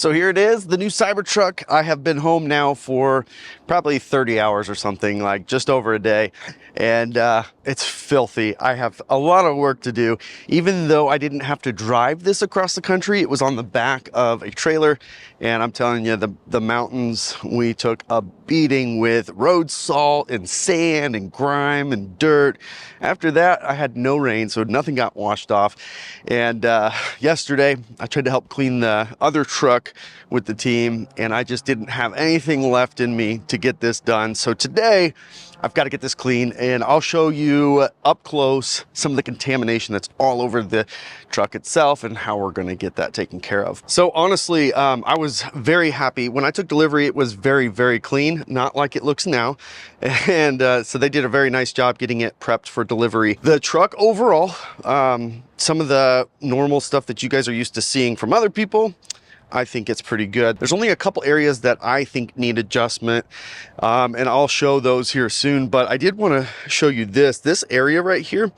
So here it is, the new Cybertruck. I have been home now for probably 30 hours or something, like just over a day. And it's filthy. I have a lot of work to do. Even though I didn't have to drive this across the country, it was on the back of a trailer. And I'm telling you, the mountains, we took a beating with road salt and sand and grime and dirt. After that, I had no rain, so nothing got washed off. And yesterday, I tried to help clean the other truck with the team, and I just didn't have anything left in me to get this done. So today, I've got to get this clean, and I'll show you up close some of the contamination that's all over the truck itself and how we're going to get that taken care of. So honestly, I was very happy. When I took delivery, it was very, very clean, not like it looks now. And so they did a very nice job getting it prepped for delivery. The truck overall, some of the normal stuff that you guys are used to seeing from other people, I think it's pretty good. There's only a couple areas that I think need adjustment, and I'll show those here soon, but I did want to show you this area right here.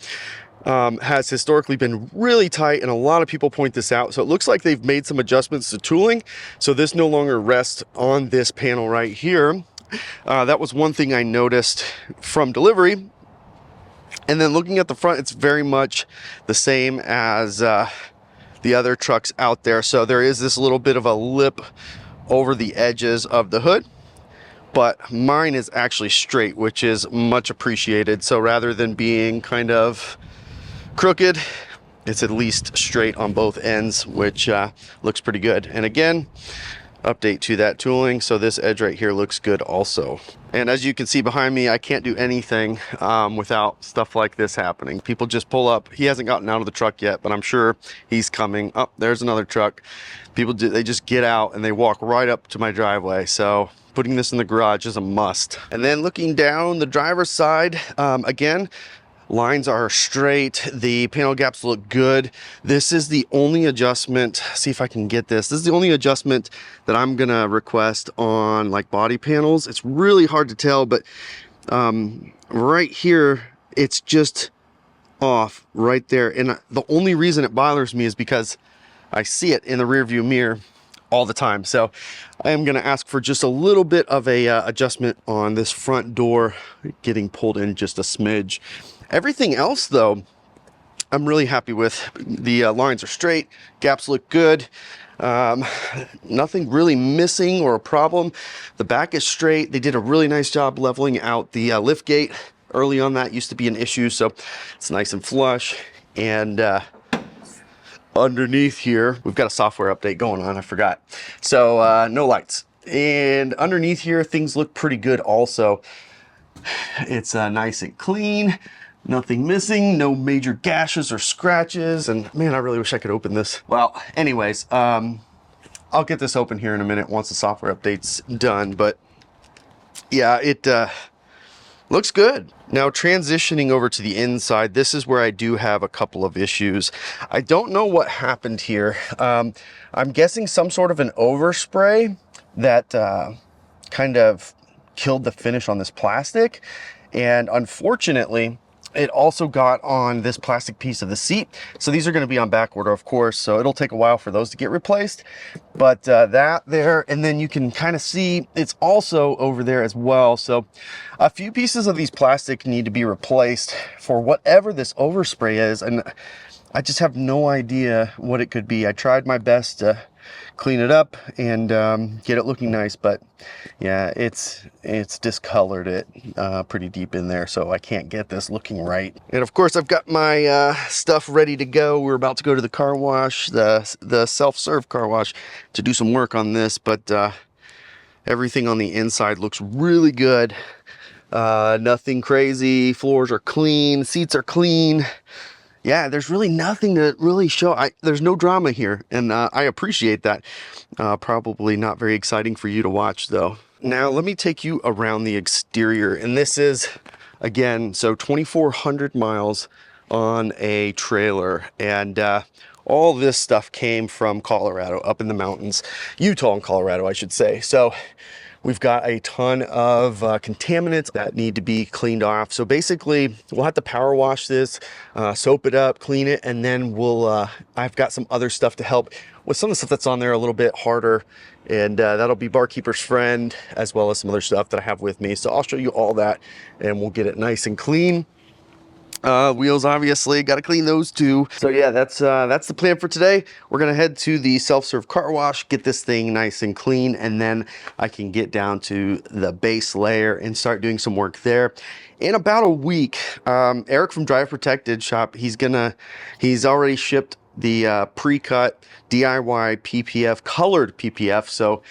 Has historically been really tight, and a lot of people point this out. So it looks like they've made some adjustments to tooling, so this no longer rests on this panel right here. That was one thing I noticed from delivery. And then looking at the front, it's very much the same as the other trucks out there. So there is this little bit of a lip over the edges of the hood, but mine is actually straight, which is much appreciated. So rather than being kind of crooked, it's at least straight on both ends, which looks pretty good. And again, update to that tooling, so this edge right here looks good also. And as you can see behind me, I can't do anything without stuff like this happening. People just pull up. He hasn't gotten out of the truck yet, but I'm sure he's coming. Oh, there's another truck. People they just get out and they walk right up to my driveway. So putting this in the garage is a must. And then looking down the driver's side, again, lines are straight. The panel gaps look good. This is the only adjustment. See if I can get this. This is the only adjustment that I'm gonna request on like body panels. It's really hard to tell, but right here, it's just off right there. And the only reason it bothers me is because I see it in the rear view mirror all the time. So I am going to ask for just a little bit of a adjustment on this front door, getting pulled in just a smidge. Everything else though, I'm really happy with. The lines are straight, gaps look good. Nothing really missing or a problem. The back is straight. They did a really nice job leveling out the lift gate. Early on, that used to be an issue, so it's nice and flush. And underneath here, we've got a software update going on, I forgot. So no lights. And underneath here, things look pretty good also. It's nice and clean, nothing missing, no major gashes or scratches. And man, I really wish I could open this. Well, anyways, I'll get this open here in a minute once the software update's done. But yeah, it looks good. Now transitioning over to the inside, this is where I do have a couple of issues. I don't know what happened here. I'm guessing some sort of an overspray that kind of killed the finish on this plastic. And unfortunately, it also got on this plastic piece of the seat. So these are going to be on back order, of course. So it'll take a while for those to get replaced. But that there, and then you can kind of see it's also over there as well. So a few pieces of these plastic need to be replaced for whatever this overspray is. And I just have no idea what it could be. I tried my best to clean it up and get it looking nice, but yeah, it's discolored it pretty deep in there, so I can't get this looking right. And of course, I've got my stuff ready to go. We're about to go to the car wash, the self-serve car wash, to do some work on this, but everything on the inside looks really good. Nothing crazy. Floors are clean, seats are clean. Yeah, there's really nothing to really show. There's no drama here, and I appreciate that. Probably not very exciting for you to watch, though. Now, let me take you around the exterior, and this is, again, so 2,400 miles on a trailer, and all this stuff came from Colorado, up in the mountains. Utah and Colorado, I should say. So We've got a ton of contaminants that need to be cleaned off. So basically, we'll have to power wash this, soap it up, clean it, and then I've got some other stuff to help with some of the stuff that's on there a little bit harder. And that'll be Barkeeper's Friend, as well as some other stuff that I have with me. So I'll show you all that, and we'll get it nice and clean. Wheels, obviously, got to clean those too. So yeah, that's the plan for today. We're gonna head to the self-serve car wash, get this thing nice and clean, and then I can get down to the base layer and start doing some work there. In about a week, Eric from Drive Protected Shop, he's already shipped the pre-cut DIY PPF, colored PPF. So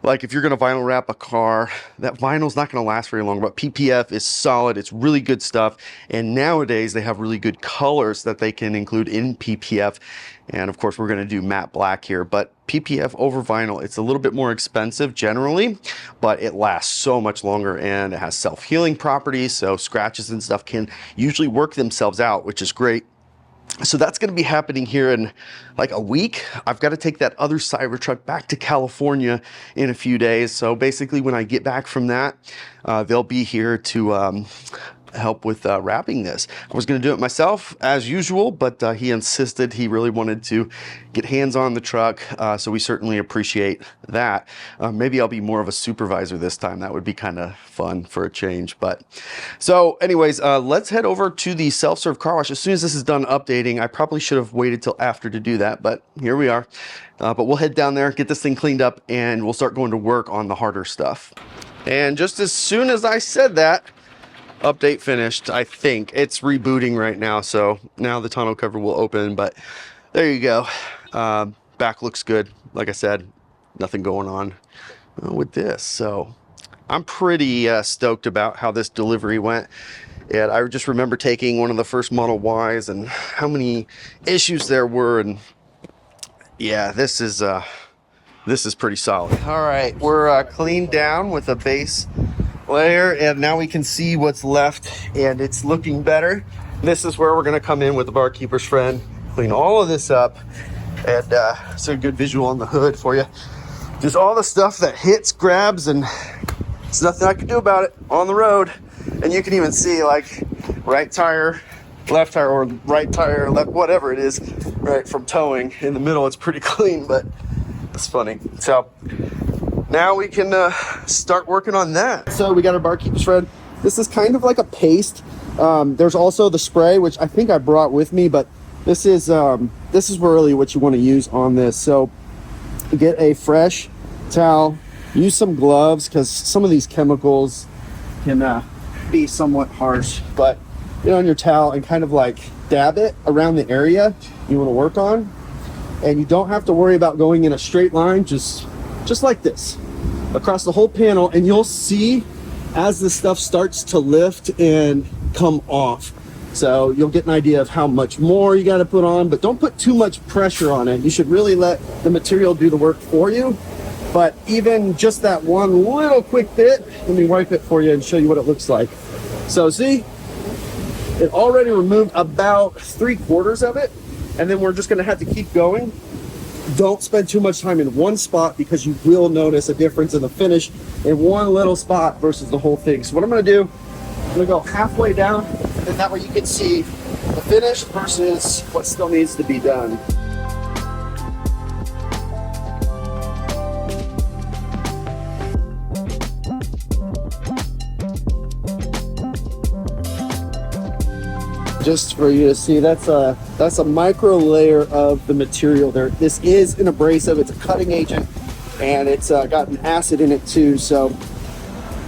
like if you're going to vinyl wrap a car, that vinyl's not going to last very long, but PPF is solid. It's really good stuff. And nowadays they have really good colors that they can include in PPF. And of course we're going to do matte black here, but PPF over vinyl, it's a little bit more expensive generally, but it lasts so much longer and it has self-healing properties. So scratches and stuff can usually work themselves out, which is great. So that's going to be happening here in like a week. I've got to take that other Cybertruck back to California in a few days. So basically when I get back from that, they'll be here to help with wrapping this. I was going to do it myself as usual, but he insisted. He really wanted to get hands on the truck, so we certainly appreciate that. Maybe I'll be more of a supervisor this time. That would be kind of fun for a change. But so anyways, let's head over to the self-serve car wash. As soon as this is done updating, I probably should have waited till after to do that, but here we are. But we'll head down there, get this thing cleaned up, and we'll start going to work on the harder stuff. And just as soon as I said that, update finished. I think it's rebooting right now, so now the tonneau cover will open, but there you go. Back looks good. Like I said, nothing going on with this, so I'm pretty stoked about how this delivery went. And I just remember taking one of the first Model Ys and how many issues there were, and yeah, this is pretty solid. All right, we're cleaned down with a base layer, and now we can see what's left, and it's looking better. This is where we're going to come in with the Barkeeper's Friend, clean all of this up, and it's a good visual on the hood for you. Just all the stuff that hits, grabs, and there's nothing I can do about it on the road. And you can even see like right tire, left tire, or right tire, left, whatever it is, right from towing. In the middle it's pretty clean, but it's funny. So now we can start working on that. So we got our Barkeeper's Friend. This is kind of like a paste. There's also the spray, which I think I brought with me, but this is really what you want to use on this. So get a fresh towel, use some gloves, because some of these chemicals can be somewhat harsh, but get on your towel and kind of like dab it around the area you want to work on. And you don't have to worry about going in a straight line, just like this across the whole panel, and you'll see as the stuff starts to lift and come off. So you'll get an idea of how much more you got to put on, but don't put too much pressure on it. You should really let the material do the work for you. But even just that one little quick bit, let me wipe it for you and show you what it looks like. So see, it already removed about 3/4 of it, and then we're just going to have to keep going. Don't spend too much time in one spot, because you will notice a difference in the finish in one little spot versus the whole thing. So what I'm going to do, I'm going to go halfway down, and that way you can see the finish versus what still needs to be done. Just for you to see, that's a micro layer of the material there. This is an abrasive, it's a cutting agent, and it's got an acid in it too. So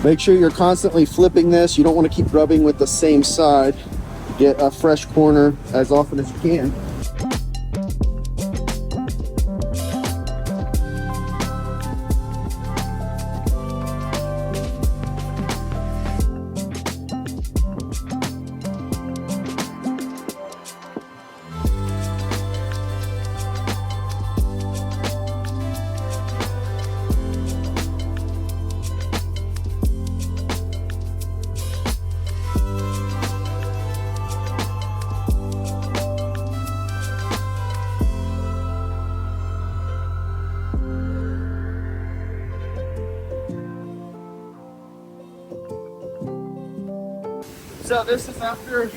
make sure you're constantly flipping this. You don't want to keep rubbing with the same side. Get a fresh corner as often as you can. So this is after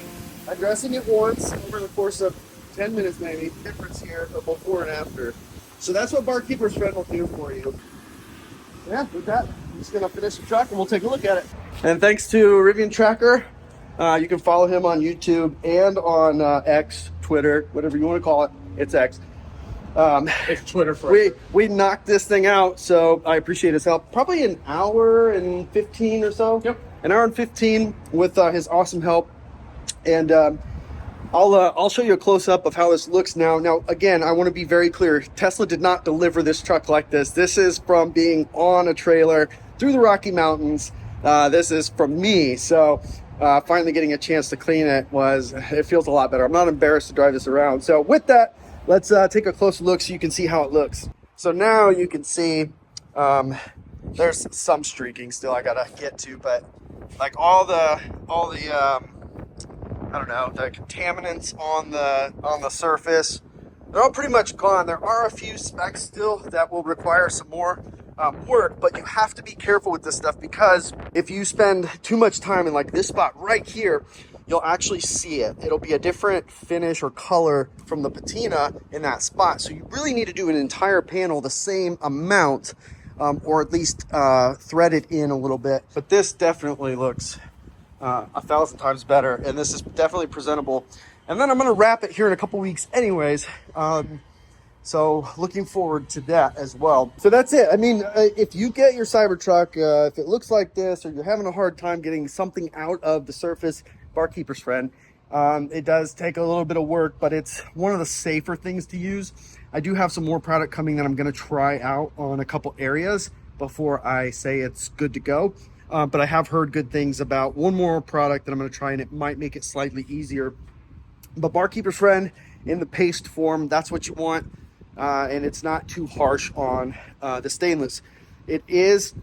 addressing it once over the course of 10 minutes maybe. Difference here of before and after. So that's what Barkeeper's Friend will do for you. Yeah, with that, I'm just gonna finish the truck and we'll take a look at it. And thanks to Rivian Tracker, you can follow him on YouTube and on X, Twitter, whatever you want to call it. It's X. It's Twitter for we knocked this thing out, so I appreciate his help. Probably an hour and 15 or so. Yep. An hour and 15 with his awesome help. And I'll show you a close-up of how this looks now. Now, again, I want to be very clear. Tesla did not deliver this truck like this. This is from being on a trailer through the Rocky Mountains. This is from me. So finally getting a chance to clean it it feels a lot better. I'm not embarrassed to drive this around. So with that, let's take a closer look so you can see how it looks. So now you can see there's some streaking still I gotta get to, but like all the I don't know, the contaminants on the surface, they're all pretty much gone. There are a few specks still that will require some more work, but you have to be careful with this stuff because if you spend too much time in like this spot right here, you'll actually see it. It'll be a different finish or color from the patina in that spot. So you really need to do an entire panel the same amount, or at least thread it in a little bit. But this definitely looks 1,000 times better, and this is definitely presentable. And then I'm gonna wrap it here in a couple weeks anyways. So looking forward to that as well. So that's it. I mean, if you get your Cybertruck, if it looks like this, or you're having a hard time getting something out of the surface, Barkeeper's Friend, it does take a little bit of work, but it's one of the safer things to use. I do have some more product coming that I'm going to try out on a couple areas before I say it's good to go. But I have heard good things about one more product that I'm going to try, and it might make it slightly easier. But Barkeeper's Friend in the paste form, that's what you want. And it's not too harsh on the stainless. It is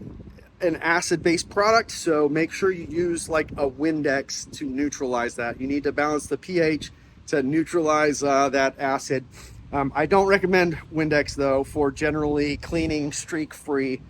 an acid-based product, so make sure you use like a Windex to neutralize that. You need to balance the pH to neutralize that acid. I don't recommend Windex though for generally cleaning streak-free.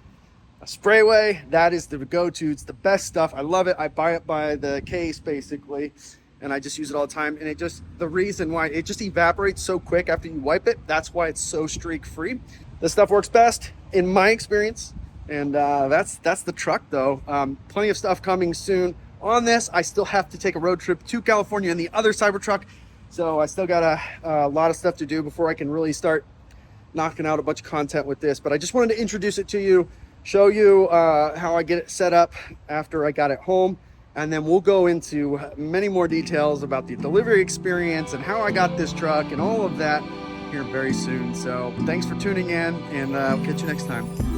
A sprayway, that is the go-to. It's the best stuff. I love it. I buy it by the case basically, and I just use it all the time. And the reason why it just evaporates so quick after you wipe it, that's why it's so streak-free. This stuff works best in my experience. And that's the truck though. Plenty of stuff coming soon on this. I still have to take a road trip to California in the other Cybertruck. So I still got a lot of stuff to do before I can really start knocking out a bunch of content with this. But I just wanted to introduce it to you, show you how I get it set up after I got it home. And then we'll go into many more details about the delivery experience and how I got this truck and all of that here very soon. So thanks for tuning in, and I'll catch you next time.